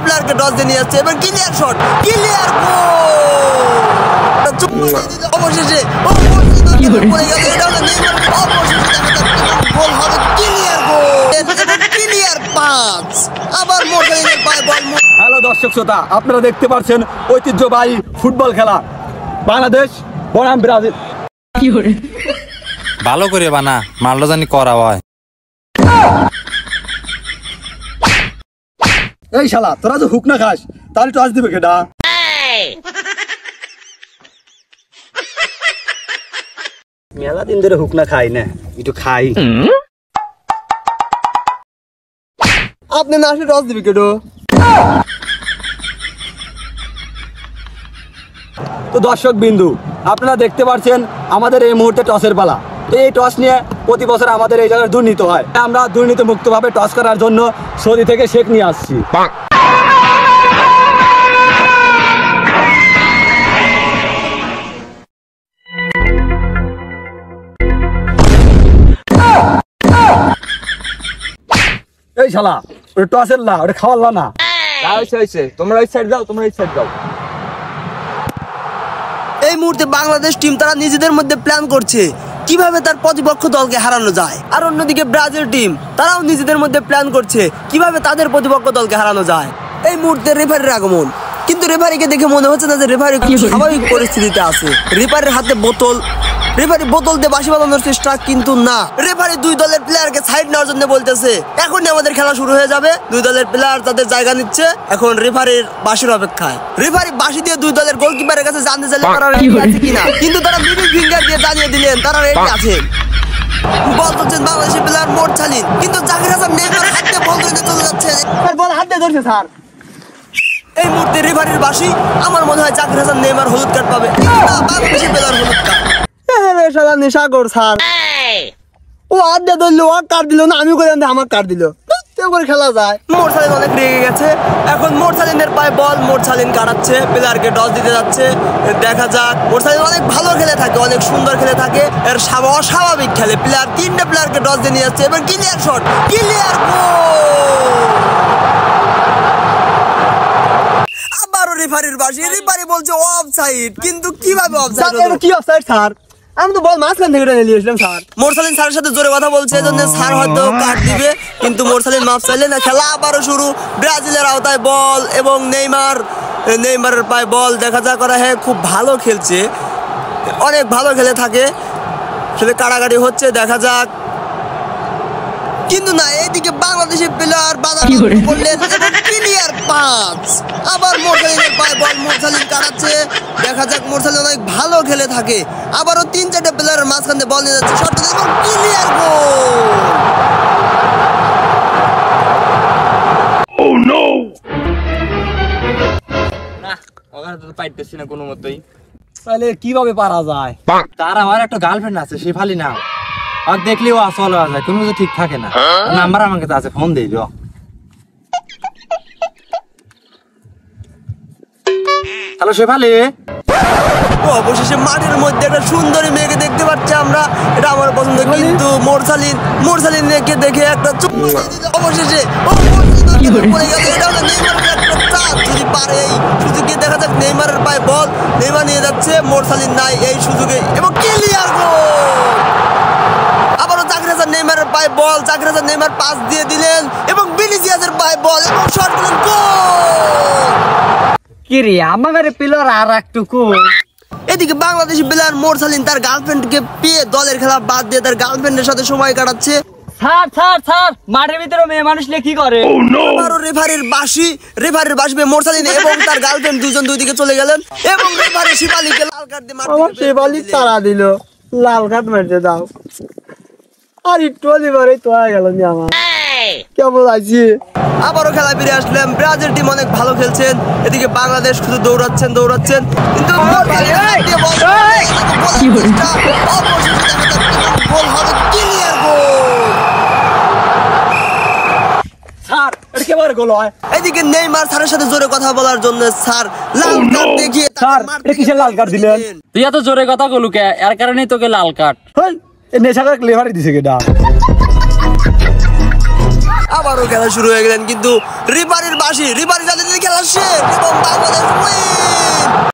প্লেয়ারকে টস দিয়ে নিয়ে যাচ্ছে। এবার ক্লিয়ার শট, ক্লিয়ার গোল। অবশেষে পড়ে গেল, এটা হলো নেইমার। অবশেষে গোল হবে, ক্লিয়ার গোল, ক্লিয়ার পাস। আবার মোরসালিনের পায়ে বল। হ্যালো দর্শক শ্রোতা, আপনারা দেখতে পাচ্ছেন ঐতিহ্যবাহী ফুটবল খেলা বাংলাদেশ বনাম ব্রাজিল। ভালো করে বানা, মারলো জানি করা হয়। এই শালা, তোরা যে হুক না খাস তাহলে টস দিবে কেডা? মেলা দিন ধরে হুক না খাই না, একটু খাই। আপনি না আসলে টস দিবে কেডো? তো দর্শক বিন্দু, আপনারা দেখতে পাচ্ছেন আমাদের এই মুহূর্তে টসের পালা। তো এই টস নিয়ে প্রতি বছর আমাদের এই জায়গায় দুর্নীতি হয়। আমরা দুর্নীতি মুক্তভাবে টস করার জন্য সৌদি থেকে শেখ নিয়ে আসছি। এই শালা, ওটা টসের না, ওটা খাওয়ার না। তোমরা ওই সাইড যাও, তোমরা এই সাইড যাও। এই মুহূর্তে বাংলাদেশ টিম তারা নিজেদের মধ্যে প্ল্যান করছে কিভাবে তার প্রতিপক্ষ দলকে হারানো যায়। আর অন্যদিকে ব্রাজিল টিম তারাও নিজেদের মধ্যে প্ল্যান করছে কিভাবে তাদের প্রতিপক্ষ দলকে হারানো যায়। এই মুহূর্তে রেফারির আগমন, কিন্তু রেফারিকে দেখে মনে হচ্ছে না যে রেফারি খুব স্বাভাবিক পরিস্থিতিতে আছে। রেফারির হাতে বোতল, রেফারি বোতল দিয়ে বাঁশি বাজানোর চেষ্টা, কিন্তু না, রেফারি দুই দলের প্লেয়ারকে সাইড নেওয়ার জন্য বলতেছে। এখনই আমাদের খেলা শুরু হয়ে যাবে। দুই দলের প্লেয়ার তাদের জায়গা নিচ্ছে, এখন রেফারির বাঁশির অপেক্ষায়। রেফারি বাঁশি দিয়ে দুই দলের গোলকিপারের কাছে জানতে চাইলে তারা রেডি আছে কিনা, কিন্তু তারা মিডল ফিঙ্গার দিয়ে জানিয়ে দিলেন তারা রেডি আছে। বল ধরছেন বাংলাদেশের প্লেয়ার মোরসালিন, কিন্তু জাকির হাসান নেইমার হাত দিয়ে বল ধরে চলে যাচ্ছে। বল হাত দিয়ে ধরছে স্যার। এই মুহূর্তে রেফারির বাঁশি, আমার মনে হয় জাকির হাসান নেইমার হলুদ কার্ড পাবে। বাংলাদেশের প্লেয়ার হলুদ কার্ড। নেশাগর স্যার, ও আড্ডা ধরলো, ও কার্ড দিল না, আমি করে আমার কার্ড দিল, খেলা যায়। মোরসালিন অনেক রেগে গেছে। এখন মোরসালিনের পায়ে বল, মোরসালিন কাটাচ্ছে, প্লেয়ারকে টস দিতে যাচ্ছে। দেখা যাক, মোরসালিন অনেক ভালো খেলে থাকে, অনেক সুন্দর খেলে থাকে, এর অস্বাভাবিক খেলে। প্লেয়ার তিনটা প্লেয়ারকে টস দিয়ে নিয়ে যাচ্ছে। এবার ক্লিয়ার শট, ক্লিয়ার গোল। আবারও রেফারির বাঁশি, রেফারি বলছে অফসাইড, কিন্তু কিভাবে অফসাইড হলো? কি অফসাইড স্যার? আমি তো বল মাঝখান থেকে নিয়ে এসলাম স্যার। মোরসালিন স্যারের সাথে জোরে কথা বলছে, এজন্য স্যার হয়তো কাট দিবে, কিন্তু মোরসালিন মাফ চাইলে না। খেলা আবারও শুরু। ব্রাজিলের আওতায় বল এবং নেইমারের পায়ে বল। দেখা যাক, করা হ্যাঁ খুব ভালো খেলছে, অনেক ভালো খেলে থাকে, আসলে কাড়াকাড়ি হচ্ছে। দেখা যাক, কিন্তু না, এইদিকে বাংলাদেশের প্লেয়ার বাধা করলেন, ক্লিয়ার পাস। আবার মোরসালিনের পায়ে বল, মোরসালিন কাটাচ্ছে। দেখা যাক, মোরসালিন অনেক ভালো খেলে থাকে। আবারও 3-4টা প্লেয়ারের মাঝখান দিয়ে বল নিয়ে যাচ্ছে, শট এবং ক্লিয়ার গোল। Oh no! না, ওখানে তো পাইতেছি না কোনো মতেই। তাহলে কিভাবে পারা যায়? তার আমার একটা গার্লফ্রেন্ড আছে, শেফালি নাম। আর দেখলেও আসলে যায়, কোনো কিছু ঠিক থাকে না। নাম্বার আমার কাছে আছে, ফোন দিই। হ্যালো শেফালি। অবশেষে মাঠের মধ্যে একটা সুন্দরী মেয়েকে দেখতে পাচ্ছি আমরা, এটা আমার পছন্দ। কিন্তু মোরসালিনকে দেখে একটা অবশেষে পড়ে গেল, এটা হলো নেইমারের একটা চাপ। যদি পারে এই সুযোগে, দেখা যাক, নেইমারের পায়ে বল, নেইমার নিয়ে যাচ্ছে, মোরসালিন নাই এই সুযোগে, এবং ক্লিয়ার গোল। আবারও জাকির হাসান নেইমারের পায়ে বল, জাকির হাসান নেইমার পাস দিয়ে দিলেন, এবং ভিনিসিয়াসের পায়ে বল এবং শট করলেন, গোল। কি রে আমাদের প্লেয়ার আর একটুকু। এদিকে বাংলাদেশি প্লেয়ার মোরসালিন তার গার্লফ্রেন্ডকে পেয়ে দলের খেলা বাদ দিয়ে তার গার্লফ্রেন্ডের সাথে সময় কাটাচ্ছে। স্যার স্যার স্যার, মাঠের ভিতরে মেয়ে মানুষ কি করে? আবারও রেফারির বাঁশি পেয়ে মোরসালিন এবং তার গার্লফ্রেন্ড দুজন দুই দিকে চলে গেলেন, এবং রেফারি শিবালিকে লাল কার্ড দিয়ে মারতে শিবালি তাড়া দিল, লাল কার্ড মারতে দাও। আর একটু লিভারে তো হয়ে গেল আমার, কেমন আছি। আবারও খেলা ফিরে আসলাম। ব্রাজিল টিম অনেক ভালো খেলছেন, এদিকে বাংলাদেশ শুধু দৌড়াচ্ছেন, কিন্তু গোল হবে, ক্লিয়ার গোল। স্যার, এটা কেবারে গোল হয়? এদিকে নেইমার স্যারের সাথে জোরে কথা বলার জন্য স্যার লাল কার্ড দেখিয়ে স্যার, এটা কিসের লাল কার্ড দিলেন? তুই এত জোরে কথা বলু কে? এর কারণেই তোকে লাল কার্ড। এই নেশাকে লেভারি দিছে কেডা? আবারও খেলা শুরু হয়ে গেলেন, কিন্তু রিপারির বাঁশি, রিপারি জানে যে খেলা শেষ এবং